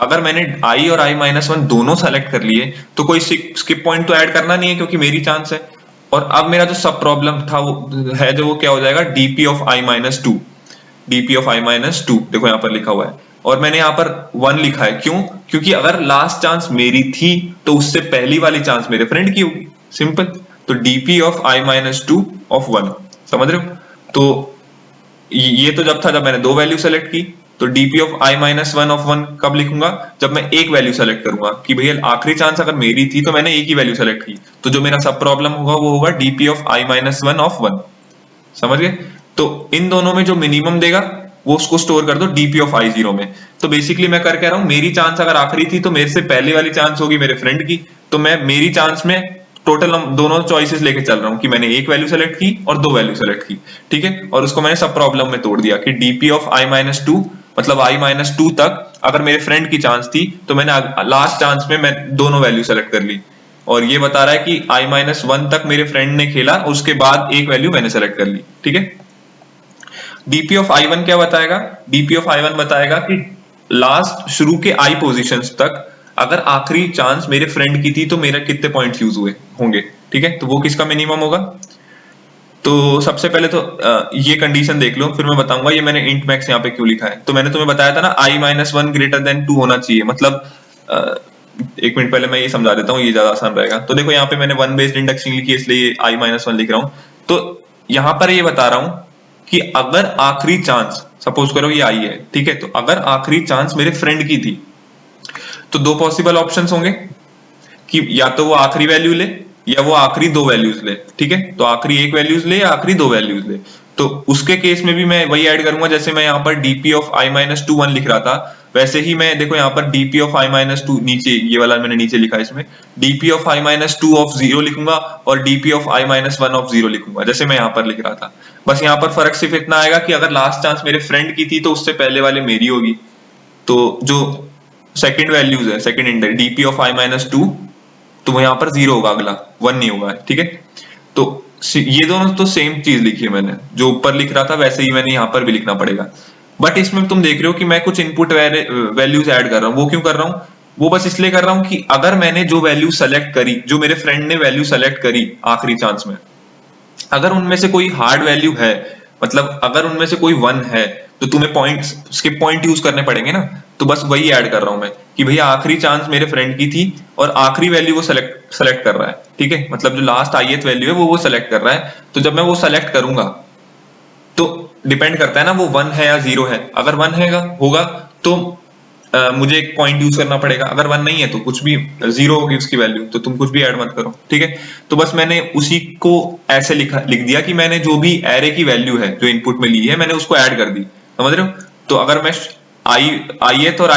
अगर मैंने i और i-1 दोनों सेलेक्ट कर लिए तो कोई स्किप पॉइंट तो ऐड करना नहीं है क्योंकि मेरी चांस है। और अब मेरा जो सब प्रॉब्लम था वो है जो वो क्या हो जाएगा dp of i-2, dp of i-2 देखो यहाँ पर लिखा हुआ है, और मैंने यहाँ पर 1 लिखा है, क्यों? क्योंकि अगर लास्ट चांस मेरी थी तो उससे पहली वाली चांस मेरे फ्रेंड की होगी, सिंपल। तो dp ऑफ i-2 ऑफ 1, समझ रहे हो। तो ये तो जब था जब मैंने 2 वैल्यू सेलेक्ट की, तो dp ऑफ i-1 ऑफ 1 कब लिखूंगा, जब मैं एक वैल्यू सेलेक्ट करूंगा कि भैया आखिरी चांस अगर मेरी थी तो मैंने एक ही वैल्यू सेलेक्ट की, तो जो मेरा सब प्रॉब्लम होगा वो होगा dp ऑफ i-1 ऑफ 1, समझ गए। तो इन दोनों में जो मिनिमम देगा वो उसको स्टोर कर दो dp ऑफ i0 में। तो बेसिकली मैं कर कह रहा हूं मेरी चांस अगर आखिरी थी तो मेरे से पहले वाली चांस होगी मेरे फ्रेंड की, तो मैं मेरी चांस में टोटल दोनों चॉइसेस लेके चल रहा हूं कि मैंने एक वैल्यू सेलेक्ट की और 2 वैल्यू सेलेक्ट की, ठीक है। और उसको मैंने सब प्रॉब्लम में तोड़ दिया कि dp ऑफ i-2 मतलब i-2 तक अगर मेरे फ्रेंड की चांस थी तो मैंने लास्ट चांस में मैं दोनों वैल्यू सेलेक्ट कर ली, और ये बता रहा है कि i-1 तक मेरे फ्रेंड ने खेला उसके बाद एक वैल्यू मैंने सेलेक्ट कर ली, ठीक है। dp ऑफ i1 क्या बताएगा, dp ऑफ i1 बताएगा कि लास्ट शुरू के i पोजीशंस तक अगर आखिरी चांस मेरे फ्रेंड की थी तो मेरा कितने पॉइंट्स यूज हुए होंगे, ठीक है। तो वो किसका मिनिमम होगा। तो सबसे पहले तो ये कंडीशन देख लो, फिर मैं बताऊंगा ये मैंने इंट मैक्स यहाँ पे क्यों लिखा है। तो मैंने तुम्हें बताया था ना i-1 ग्रेटर देन 2 होना चाहिए, मतलब एक मिनट पहले मैं ये समझा देता हूँ, ये ज्यादा आसान रहेगा। तो देखो यहाँ पे मैंने 1 बेस्ड इंडेक्सिंग लिखी है इसलिए i-1 लिख रहा हूँ। तो यहाँ पर ये बता रहा हूँ कि अगर आखिरी चांस सपोज करो ये आई है, ठीक है, तो अगर आखिरी चांस मेरे फ्रेंड की थी तो 2 पॉसिबल ऑप्शंस होंगे कि या तो वो आखिरी वैल्यू ले या वो आखिरी 2 वैल्यूज ले, ठीक है। तो आखिरी 1 वैल्यूज ले या आखिरी 2 वैल्यूज ले, तो उसके केस में भी मैं वही ऐड करूंगा जैसे मैं यहाँ पर dp ऑफ i-2 1 लिख रहा था, वैसे ही मैं देखो यहाँ पर dp ऑफ i-2 नीचे ये वाला मैंने नीचे लिखा है, इसमें dp ऑफ i-2 ऑफ 0 लिखूंगा और dp ऑफ i-1 ऑफ 0 लिखूंगा जैसे मैं यहाँ पर लिख रहा था। बस यहाँ पर फर्क सिर्फ इतना आएगा कि अगर लास्ट चांस मेरे फ्रेंड की थी तो उससे पहले वाले मेरी होगी, तो जो सेकंड वैल्यूज है second index dp of i-2 तो वो यहाँ पर 0 होगा, अगला 1 नहीं होगा, ठीक है। तो ये दोनों तो सेम चीज लिखी है मैंने, जो ऊपर लिख रहा था वैसे ही मैंने यहाँ पर भी लिखना पड़ेगा। बट इसमें तुम देख रहे हो कि मैं कुछ इनपुट वैल्यूज ऐड कर रहा हूँ, वो क्यों कर रहा हूँ, वो बस इसलिए कर रहा हूं कि अगर मैंने जो वैल्यू सेलेक्ट करी, जो मेरे फ्रेंड ने वैल्यू सेलेक्ट करी आखिरी चांस में, अगर उनमें से कोई हार्ड वैल्यू है, मतलब अगर उनमें से कोई 1 है, तो तुम्हें पॉइंट्स, उसके पॉइंट यूज करने पड़ेंगे ना, तो बस वही ऐड कर रहा हूं मैं कि भैया आखिरी चांस मेरे फ्रेंड की थी और आखिरी वैल्यू वो सेलेक्ट कर रहा है, ठीक है, मतलब जो लास्ट ith वैल्यू है वो सेलेक्ट कर रहा है। तो जब मैं वो सेलेक्ट करूंगा तो डिपेंड करता है ना वो 1 है या 0 है। अगर 1 है होगा तो मुझे एक पॉइंट यूज करना पड़ेगा, अगर 1 नहीं है तो कुछ भी 0 होगी उसकी वैल्यू, तो तुम कुछ भी ऐड मत करो, ठीक है। तो बस मैंने उसी को ऐसे लिख दिया कि मैंने जो भी एरे की वैल्यू है जो इनपुट में ली है मैंने उसको ऐड कर दी, समझ रहे हो। तो अगर मैं ith और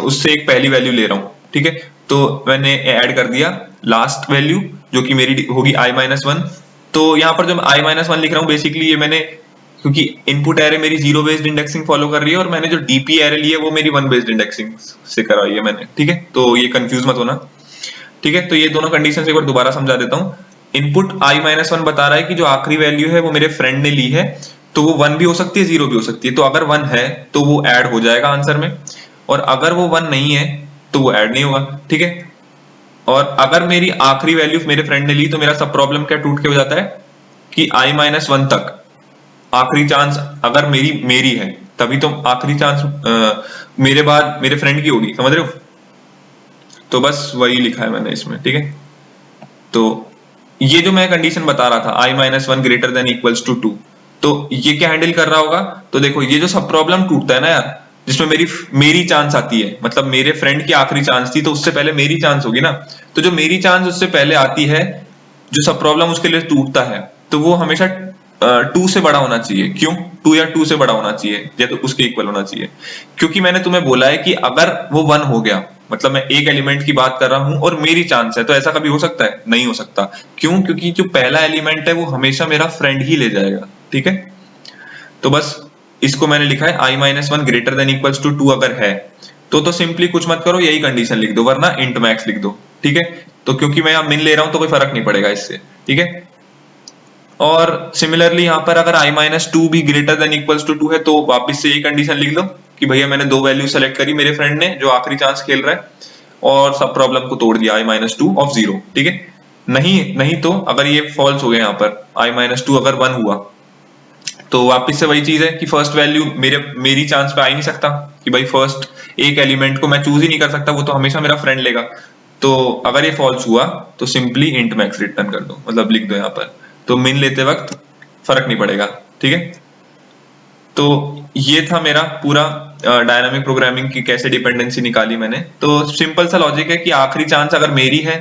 उससे एक पहली वैल्यू ले रहा हूँ, ठीक है, तो मैंने ऐड कर दिया लास्ट वैल्यू जो कि मेरी होगी i-1। तो यहाँ पर जो i-1 लिख रहा हूँ बेसिकली ये मैंने, क्योंकि इनपुट एरे मेरी 0 बेस्ड इंडेक्सिंग फॉलो कर रही है और मैंने जो डीपी एरे ली है वो मेरी 1 बेस्ड इंडेक्सिंग से करवाई है मैंने, ठीक है। तो ये कंफ्यूज मत होना, ठीक है। तो ये दोनों कंडीशन एक बार दोबारा समझा देता हूँ। इनपुट i-1 बता रहा है कि जो आखिरी वैल्यू है वो मेरे फ्रेंड ने ली है, तो वो 1 भी हो सकती है 0 भी हो सकती है। तो अगर 1 है तो वो ऐड हो जाएगा आंसर में, और अगर वो 1 नहीं है तो वो ऐड नहीं होगा, ठीक है। और अगर मेरी आखिरी वैल्यू मेरे फ्रेंड ने ली तो मेरा सब प्रॉब्लम क्या टूट के हो जाता है कि i-1 तक आखिरी चांस अगर मेरी है तभी तो आखिरी चांस मेरे बाद मेरे फ्रेंड की होगी, समझ रहे हो। तो बस वही लिखा है मैंने इसमें, ठीक है। तो ये जो मैं कंडीशन बता रहा था i-1 greater than equals to 2, तो ये क्या हैंडल कर रहा होगा। तो देखो ये जो सब प्रॉब्लम टूटता है ना यार, जिसमें मेरी चांस आती है, मतलब मेरे फ्रेंड की आखिरी चांस थी तो उससे पहले मेरी चांस होगी ना, तो जो मेरी चांस उससे पहले आती है जो सब प्रॉब्लम उसके लिए टूटता है, तो वो हमेशा 2 से बड़ा होना चाहिए। क्यों 2 या 2 से बड़ा होना चाहिए या तो उसके इक्वल होना चाहिए, क्योंकि मैंने तुम्हें बोला है कि अगर वो 1 हो गया, मतलब मैं एक एलिमेंट की बात कर रहा हूं और मेरी चांस है, तो ऐसा कभी हो सकता है, नहीं हो सकता। क्यों, क्योंकि जो पहला एलिमेंट है वो हमेशा मेरा फ्रेंड ही ले जाएगा, ठीक है। तो बस इसको मैंने लिखा है i-1 greater than equals to 2 अगर है तो सिंपली कुछ मत करो, यही कंडीशन लिख दो, वरना इंट मैक्स लिख दो, ठीक है। तो क्योंकि मैं यहाँ मिन ले रहा हूं तो कोई फर्क नहीं पड़ेगा इससे, ठीक है। और सिमिलरली यहाँ पर अगर i-2 भी ग्रेटर देन इक्वल्स टू 2 है तो वापस से यही कंडीशन लिख लो कि भैया मैंने 2 वैल्यू सेलेक्ट करी मेरे फ्रेंड ने जो आखिरी चांस खेल रहा है, और सब प्रॉब्लम को तोड़ दिया i-2 ऑफ 0, ठीक है। नहीं तो अगर ये फॉल्स हो गया, यहाँ पर i-2 अगर 1 हुआ तो वापस से वही चीज है कि फर्स्ट वैल्यू मेरी चांस पे आ ही नहीं सकता, कि भाई फर्स्ट एक एलिमेंट को मैं चूज ही नहीं कर सकता, वो तो हमेशा मेरा फ्रेंड लेगा। तो अगर ये फॉल्स हुआ तो सिंपली इंट मैक्स रिटर्न कर दो, मतलब लिख दो यहाँ पर, तो मिन लेते वक्त फर्क नहीं पड़ेगा, ठीक है। तो ये था मेरा पूरा डायनामिक प्रोग्रामिंग की कैसे डिपेंडेंसी निकाली मैंने। तो सिंपल सा लॉजिक है कि आखिरी चांस अगर मेरी है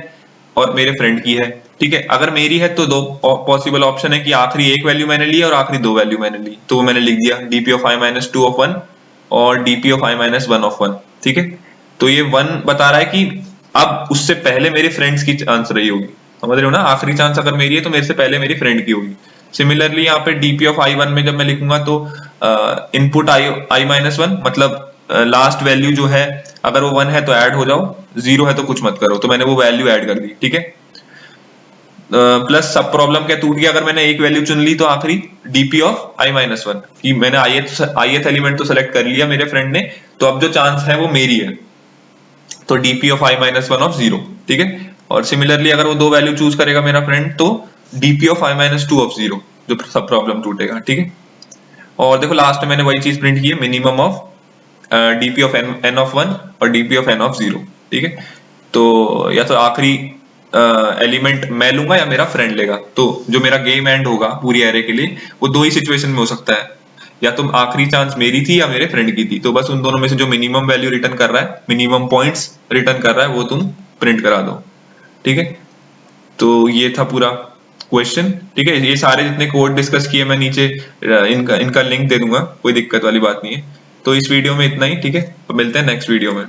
और मेरे फ्रेंड की है, ठीक है। अगर मेरी है तो 2 पॉसिबल ऑप्शन है कि आखिरी एक वैल्यू मैंने ली और आखिरी 2 वैल्यू मैंने ली, तो वो मैंने लिख दिया dp ऑफ i-2 ऑफ 1 और dp ऑफ i-1 ऑफ 1, ठीक है। तो ये 1 बता रहा है कि अब उससे पहले मेरे फ्रेंड्स की चांस रही होगी, समझ रहे हो ना, आखिरी चांस अगर मेरी है तो मेरे से पहले मेरी फ्रेंड की होगी। सिमिलरली यहाँ पे dp ऑफ i-1 में जब मैं लिखूंगा तो इनपुट i-1 मतलब लास्ट वैल्यू जो है अगर वो 1 है तो ऐड हो जाओ, 0 है तो कुछ मत करो, तो मैंने वो वैल्यू ऐड कर दी, ठीक है। प्लस सब प्रॉब्लम क्या टूट गया, अगर मैंने एक वैल्यू चुन ली तो आखिरी dp ऑफ i-1 कि मैंने ith एलिमेंट तो सेलेक्ट कर लिया मेरे फ्रेंड ने, तो अब जो चांस है वो मेरी है, तो dp ऑफ i-1 ऑफ 0, ठीक है। और सिमिलरली अगर वो 2 वैल्यू चूज करेगा मेरा फ्रेंड तो dp ऑफ i-2 ऑफ 0 जो सब प्रॉब्लम टूटेगा, ठीक है। और देखो लास्ट में मैंने वही चीज प्रिंट की है, minimum of dp of n of 1 और dp ऑफ n ऑफ 0, ठीक है। तो या तो आखिरी एलिमेंट मैं लूंगा या मेरा फ्रेंड लेगा, तो जो मेरा गेम एंड होगा पूरी एरे के लिए वो 2 ही सिचुएशन में हो सकता है, या तो आखिरी चांस मेरी थी या मेरे फ्रेंड की थी। तो बस उन दोनों में से जो मिनिमम वैल्यू रिटर्न कर रहा है, मिनिमम पॉइंट्स रिटर्न कर रहा है, वो तुम प्रिंट करा दो, ठीक है। तो ये था पूरा क्वेश्चन, ठीक है। ये सारे जितने कोड डिस्कस किए मैं नीचे इनका लिंक दे दूंगा, कोई दिक्कत वाली बात नहीं है। तो इस वीडियो में इतना ही, ठीक है। तो मिलते हैं नेक्स्ट वीडियो में।